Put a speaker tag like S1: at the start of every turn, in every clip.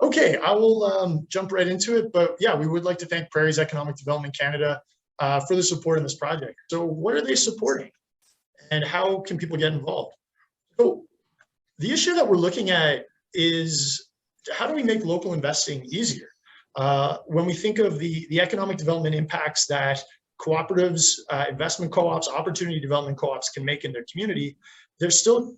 S1: Okay, I will jump right into it. But yeah, we would like to thank Prairie's Economic Development Canada for the support in this project. So what are they supporting and how can people get involved? So the issue that we're looking at is how do we make local investing easier? When we think of the economic development impacts that cooperatives, investment co-ops, opportunity development co-ops can make in their community, they're still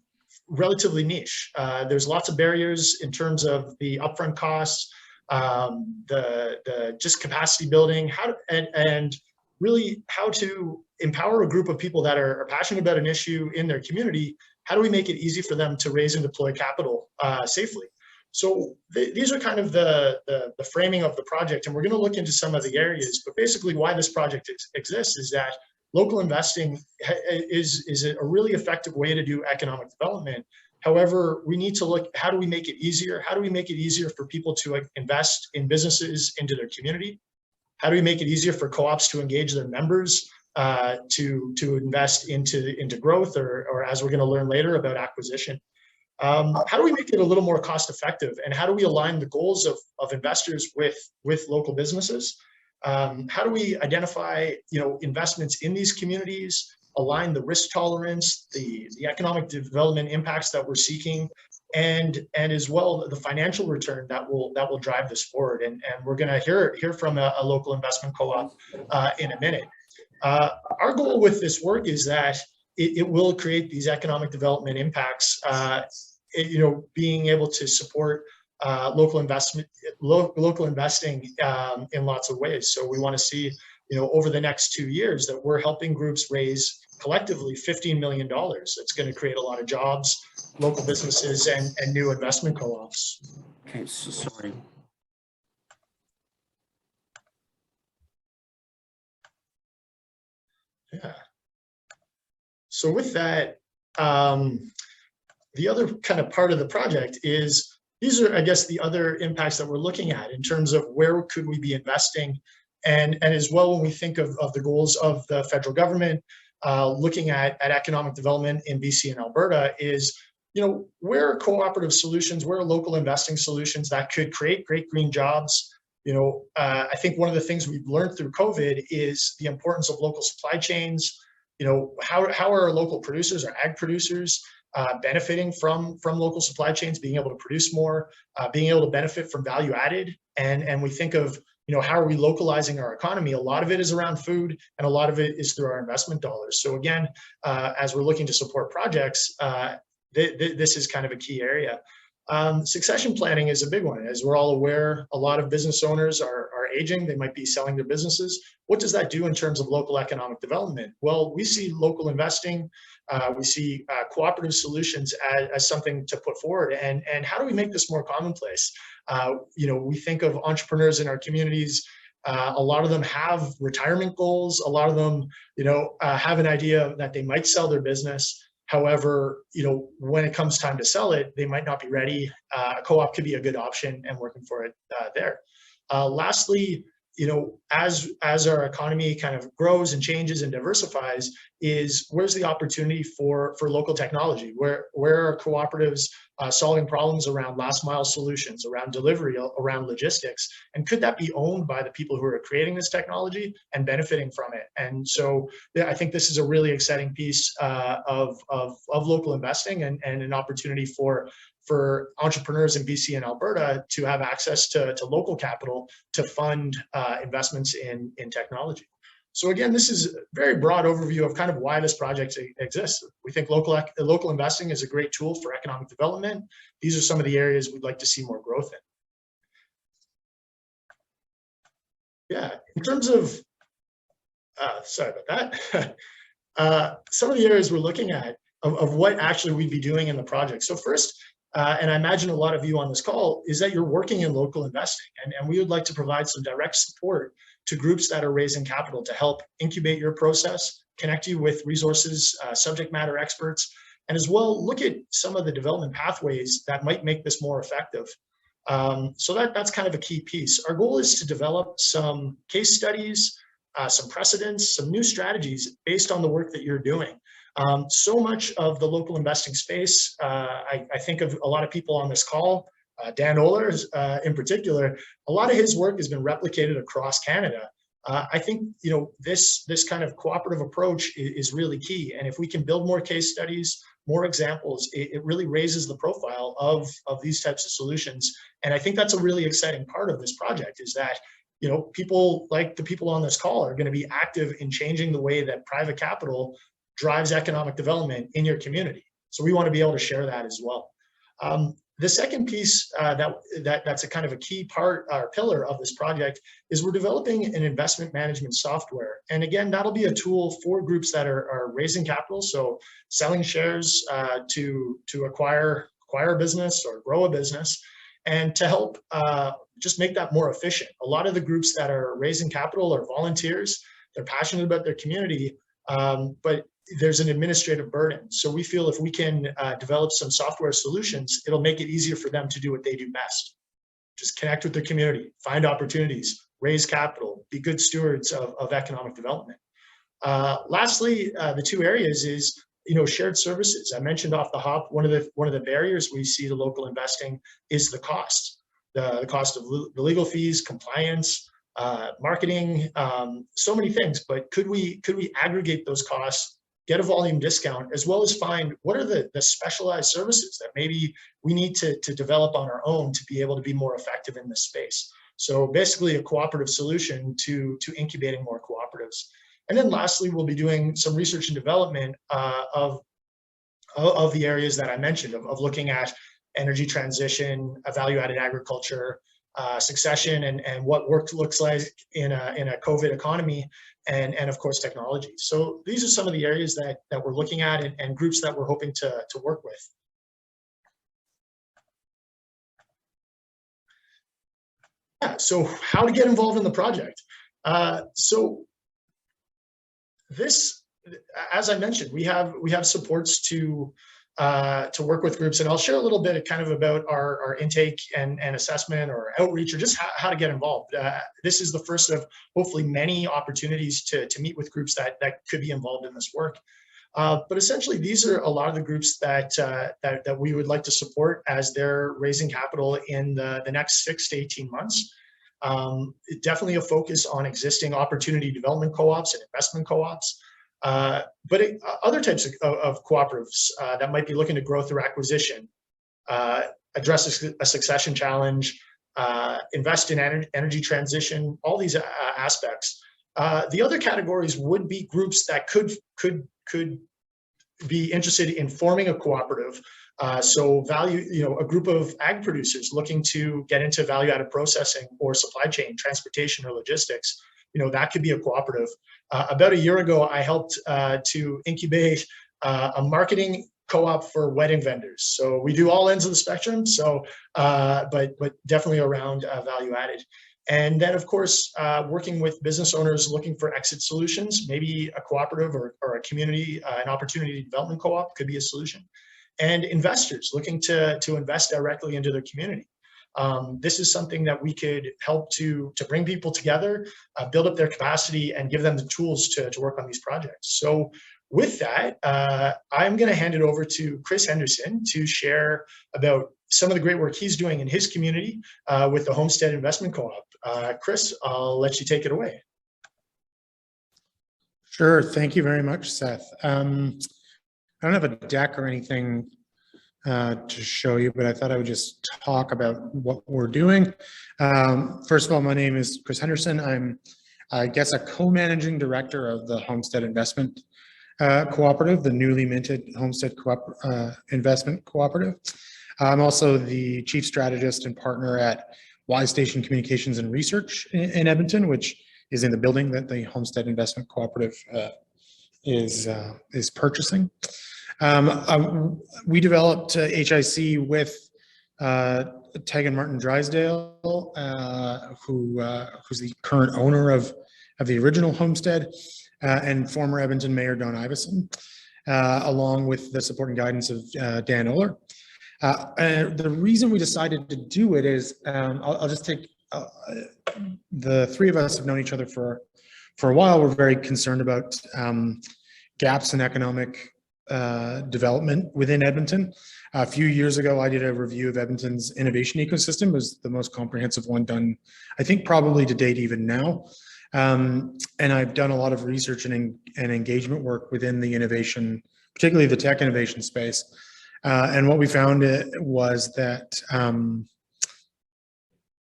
S1: relatively niche. There's lots of barriers in terms of the upfront costs, the just capacity building, and really how to empower a group of people that are passionate about an issue in their community. How do we make it easy for them to raise and deploy capital safely? So these are kind of the framing of the project, and we're going to look into some of the areas. But basically, why this project exists is that local investing is a really effective way to do economic development. However, we need to look, how do we make it easier? How do we make it easier for people to invest in businesses into their community? How do we make it easier for co-ops to engage their members to invest into growth, or as we're going to learn later, about acquisition? How do we make it a little more cost effective, and how do we align the goals of investors with local businesses? How do we identify investments in these communities, align the risk tolerance, the economic development impacts that we're seeking, and as well the financial return that will drive this forward? And we're going to hear from a local investment co-op in a minute. Our goal with this work is that it will create these economic development impacts, being able to support local investing in lots of ways. So we want to see, over the next 2 years, that we're helping groups raise collectively $15 million. It's going to create a lot of jobs, local businesses, and new investment co-ops.
S2: Okay, so sorry.
S1: Yeah. So with that, the other kind of part of the project is, these are, I guess, the other impacts that we're looking at in terms of where could we be investing. And as well, when we think of the goals of the federal government, looking at economic development in BC and Alberta, is, where are cooperative solutions, where are local investing solutions that could create great green jobs? I think one of the things we've learned through COVID is the importance of local supply chains. How are our local producers, our ag producers, benefiting from local supply chains, being able to produce more, being able to benefit from value added? And we think of, how are we localizing our economy? A lot of it is around food, and a lot of it is through our investment dollars. So again, as we're looking to support projects, this is kind of a key area. Succession planning is a big one. As we're all aware, a lot of business owners are aging. They might be selling their businesses. What does that do in terms of local economic development? Well, we see local investing, we see cooperative solutions as something to put forward. And how do we make this more commonplace? We think of entrepreneurs in our communities. A lot of them have retirement goals. A lot of them, have an idea that they might sell their business. However, when it comes time to sell it, they might not be ready. A co-op could be a good option, and working for it there. Lastly, as our economy kind of grows and changes and diversifies, is where's the opportunity for local technology? Where are cooperatives solving problems around last mile solutions, around delivery, around logistics? And could that be owned by the people who are creating this technology and benefiting from it? And so I think this is a really exciting piece of local investing, and an opportunity for entrepreneurs in BC and Alberta to have access to local capital to fund investments in technology. So again, this is a very broad overview of kind of why this project exists. We think local investing is a great tool for economic development. These are some of the areas we'd like to see more growth in. Yeah, in terms of, sorry about that. Some of the areas we're looking at of what actually we'd be doing in the project. So first, and I imagine a lot of you on this call, is that you're working in local investing, and we would like to provide some direct support to groups that are raising capital to help incubate your process, connect you with resources, subject matter experts, and as well look at some of the development pathways that might make this more effective. So that's kind of a key piece. Our goal is to develop some case studies, some precedents, some new strategies based on the work that you're doing. So much of the local investing space, I think of a lot of people on this call, Dan Oler, in particular, a lot of his work has been replicated across Canada. I think this kind of cooperative approach is really key, and if we can build more case studies, more examples, it really raises the profile of these types of solutions. And I think that's a really exciting part of this project, is that people like the people on this call are going to be active in changing the way that private capital drives economic development in your community. So we want to be able to share that as well. The second piece that's a kind of a key part or pillar of this project is we're developing an investment management software. And again, that'll be a tool for groups that are raising capital, so selling shares to acquire a business or grow a business, and to help just make that more efficient. A lot of the groups that are raising capital are volunteers. They're passionate about their community, but there's an administrative burden. So we feel if we can develop some software solutions, it'll make it easier for them to do what they do best. Just connect with their community, find opportunities, raise capital, be good stewards of economic development. Lastly, the two areas is shared services. I mentioned off the hop, one of the barriers we see to local investing is the cost. The cost of the legal fees, compliance, marketing, so many things. But could we aggregate those costs, get a volume discount, as well as find what are the specialized services that maybe we need to develop on our own to be able to be more effective in this space. So basically a cooperative solution to incubating more cooperatives. And then lastly, we'll be doing some research and development of the areas that I mentioned, of looking at energy transition, value-added agriculture, succession, and what work looks like in a COVID economy, and of course technology. So these are some of the areas that we're looking at, and groups that we're hoping to work with. Yeah, so how to get involved in the project. So this, as I mentioned, we have supports to work with groups, and I'll share a little bit kind of about our intake and assessment or outreach, or just how to get involved. This is the first of hopefully many opportunities to meet with groups that could be involved in this work. But essentially, these are a lot of the groups that we would like to support as they're raising capital in the next 6 to 18 months. Definitely a focus on existing opportunity development co-ops and investment co-ops. But other types of cooperatives that might be looking to grow through acquisition, address a succession challenge, invest in energy transition, all these aspects. The other categories would be groups that could be interested in forming a cooperative. So a group of ag producers looking to get into value-added processing or supply chain, transportation, or logistics. That could be a cooperative. About a year ago, I helped to incubate a marketing co-op for wedding vendors. So we do all ends of the spectrum. So, but definitely around value added. And then, of course, working with business owners looking for exit solutions, maybe a cooperative or a community, an opportunity development co-op could be a solution. And investors looking to invest directly into their community. This is something that we could help to bring people together, build up their capacity, and give them the tools to work on these projects. So with that, I'm going to hand it over to Chris Henderson to share about some of the great work he's doing in his community with the Homestead Investment Co-op. Chris, I'll let you take it away.
S2: Sure. Thank you very much, Seth. I don't have a deck or anything to show you, but I thought I would just talk about what we're doing. First of all, my name is Chris Henderson. I'm, I guess, a co-managing director of the Homestead Investment Cooperative, the newly minted Homestead Investment Cooperative. I'm also the chief strategist and partner at Y Station Communications and Research in Edmonton, which is in the building that the Homestead Investment Cooperative is purchasing. We developed HIC with Tegan Martin Drysdale, who's the current owner of the original Homestead, and former Edmonton Mayor Don Iveson, along with the support and guidance of Dan Oler. The reason we decided to do it is, I'll just take, the three of us have known each other for a while. We're very concerned about gaps in economic development within Edmonton. A few years ago, I did a review of Edmonton's innovation ecosystem. It was the most comprehensive one done, I think, probably to date even now. And I've done a lot of research and engagement work within the innovation, particularly the tech innovation space. And what we found was that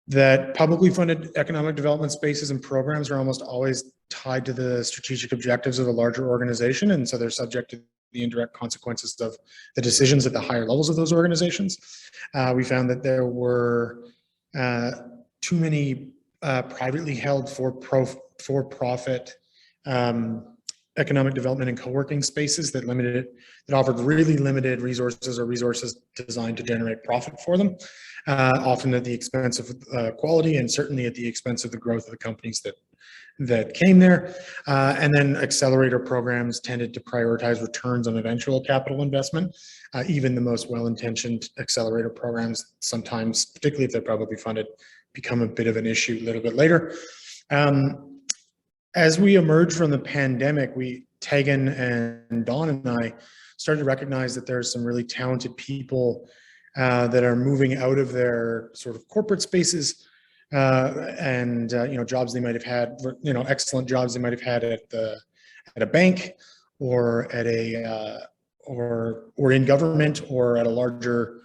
S2: that publicly funded economic development spaces and programs are almost always tied to the strategic objectives of a larger organization. And so they're subject to the indirect consequences of the decisions at the higher levels of those organizations. We found that there were too many privately held for-profit economic development and co-working spaces that offered really limited resources or resources designed to generate profit for them, often at the expense of quality and certainly at the expense of the growth of the companies that came there. And then accelerator programs tended to prioritize returns on eventual capital investment. Even the most well-intentioned accelerator programs sometimes, particularly if they're publicly funded, become a bit of an issue a little bit later. As we emerge from the pandemic, Tegan and Dawn and I started to recognize that there's some really talented people that are moving out of their sort of corporate spaces and jobs they might have had, excellent jobs they might have had at a bank or at or in government or at a larger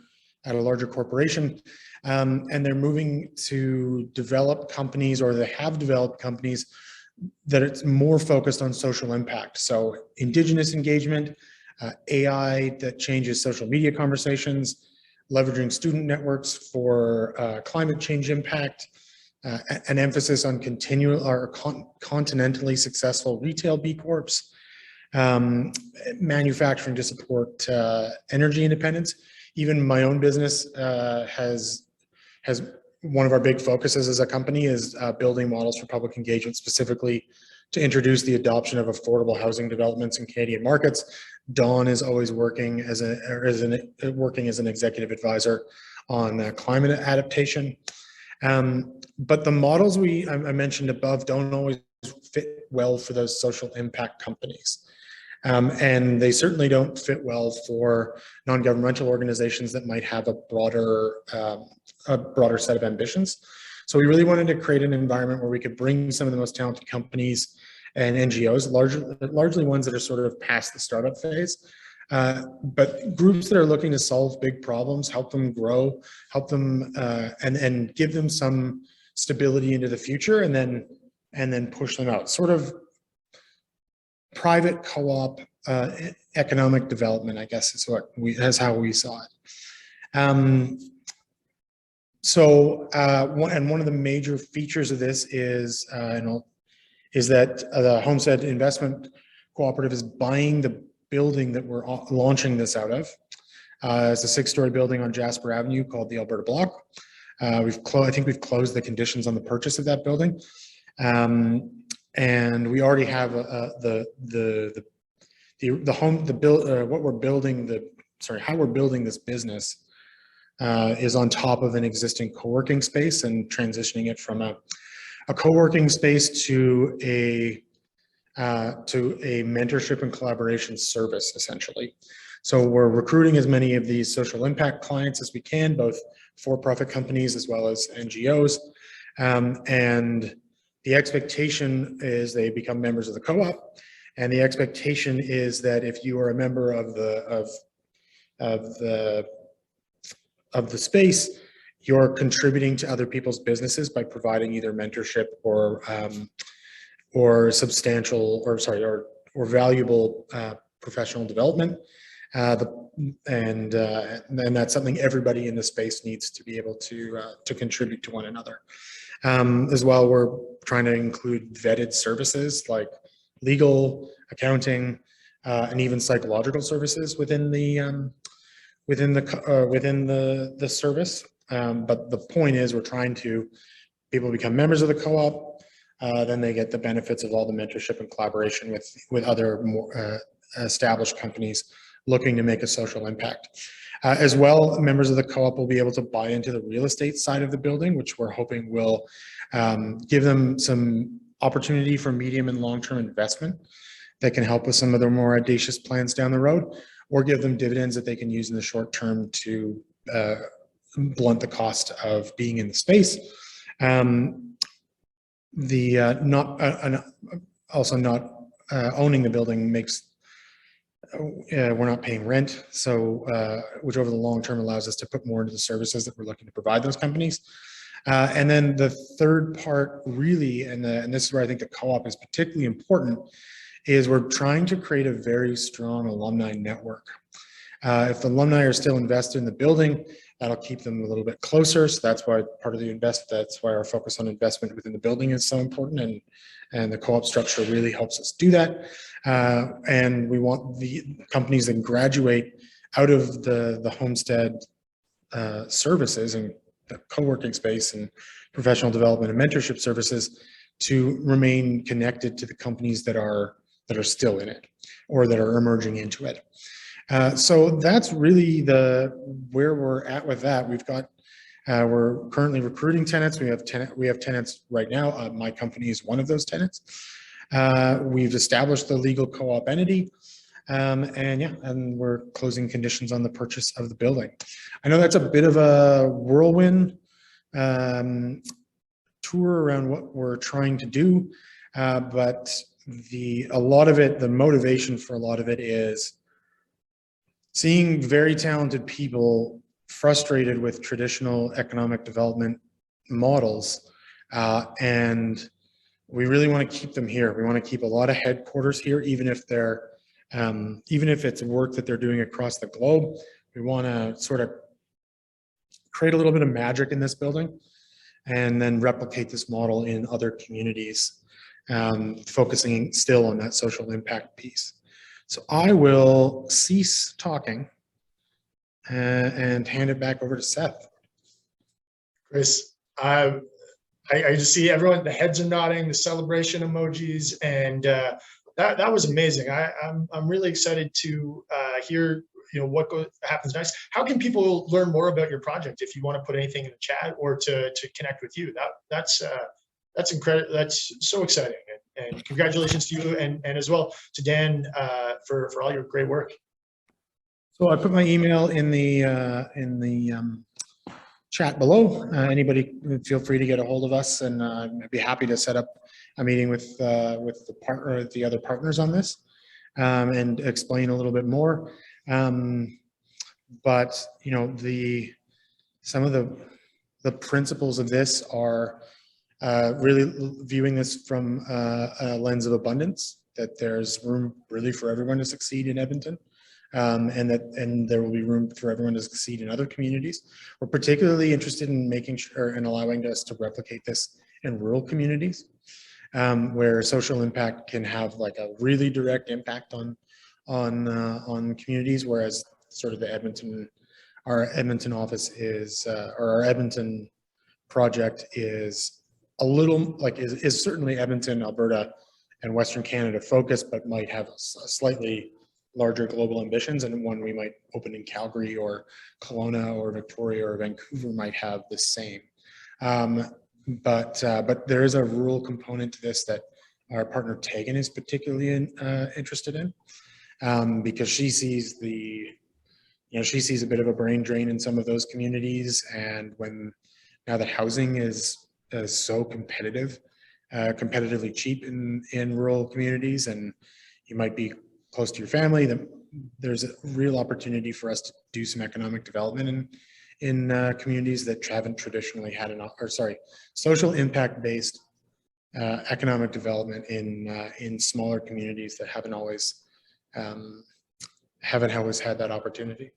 S2: corporation. And they're moving to develop companies, or they have developed companies that it's more focused on social impact. So Indigenous engagement, AI that changes social media conversations, leveraging student networks for climate change impact, an emphasis on continentally successful retail B Corps, manufacturing to support energy independence. Even my own business has one of our big focuses as a company is building models for public engagement, specifically to introduce the adoption of affordable housing developments in Canadian markets. Dawn is always working as an executive advisor on climate adaptation. But the models I mentioned above don't always fit well for those social impact companies. And they certainly don't fit well for non-governmental organizations that might have a broader set of ambitions. So we really wanted to create an environment where we could bring some of the most talented companies and NGOs, largely ones that are sort of past the startup phase, but groups that are looking to solve big problems, help them grow, help them and give them some stability into the future, and then push them out. Sort of private co-op economic development, I guess, is how we saw it. One of the major features of this is that the Homestead Investment Co-operative is buying the building that we're launching this out of. It's a 6-story building on Jasper Avenue called the Alberta Block. I think we've closed the conditions on the purchase of that building. And we already have how we're building this business is on top of an existing co-working space and transitioning it from a co-working space to a mentorship and collaboration service, essentially. So we're recruiting as many of these social impact clients as we can, both for-profit companies as well as NGOs. And the expectation is they become members of the co-op. And the expectation is that if you are a member of the space, you're contributing to other people's businesses by providing either mentorship or valuable professional development. And that's something everybody in the space needs to be able to contribute to one another. As well, we're trying to include vetted services like legal, accounting, and even psychological services within the service. But the point is, we're trying to people become members of the co-op, then they get the benefits of all the mentorship and collaboration with other more established companies looking to make a social impact. As well, members of the co-op will be able to buy into the real estate side of the building, which we're hoping will give them some opportunity for medium and long-term investment. that can help with some of their more audacious plans down the road, or give them dividends that they can use in the short term to blunt the cost of being in the space. Also not owning the building makes we're not paying rent, so which over the long term allows us to put more into the services that we're looking to provide those companies. And then the third part really, and this is where I think the co-op is particularly important, is we're trying to create a very strong alumni network. If the alumni are still invested in the building, that'll keep them a little bit closer. So that's why part of the that's why our focus on investment within the building is so important. And the co-op structure really helps us do that. And we want the companies that graduate out of the Homestead services and the co-working space and professional development and mentorship services to remain connected to the companies that are still in it or that are emerging into it. So that's really where we're at with that. We've got we're currently recruiting tenants. We have tenants right now. My company is one of those tenants. We've established the legal co-op entity, and we're closing conditions on the purchase of the building. I know that's a bit of a whirlwind tour around what we're trying to do, but a lot of it, the motivation for a lot of it is seeing very talented people frustrated with traditional economic development models, and we really want to keep them here. We want to keep a lot of headquarters here, even if it's work that they're doing across the globe. We want to sort of create a little bit of magic in this building and then replicate this model in other communities, focusing still on that social impact piece. So I will cease talking and hand it back over to Seth.
S1: Chris, I just see everyone, the heads are nodding, the celebration emojis, and that was amazing. I'm really excited to hear what happens next. How can people learn more about your project if you want to put anything in the chat or to connect with you? That's incredible. That's so exciting, and congratulations to you and as well to Dan for all your great work.
S2: So I put my email in the chat below. Anybody feel free to get a hold of us, and I'd be happy to set up a meeting with the other partners on this and explain a little bit more. But some of the principles of this are really viewing this from a lens of abundance, that there's room really for everyone to succeed in Edmonton. And there will be room for everyone to succeed in other communities. We're particularly interested in making sure and allowing us to replicate this in rural communities, where social impact can have like a really direct impact on communities, whereas sort of our Edmonton office is, or our Edmonton project is a little like is certainly Edmonton, Alberta, and Western Canada focused, but might have a slightly larger global ambitions, and one we might open in Calgary or Kelowna or Victoria or Vancouver might have the same. But there is a rural component to this that our partner Tegan is particularly interested in, because she sees a bit of a brain drain in some of those communities, and now that housing is so competitively cheap in rural communities, and you might be close to your family, that there's a real opportunity for us to do some economic development in communities that haven't traditionally had social impact based economic development in smaller communities that haven't always had that opportunity.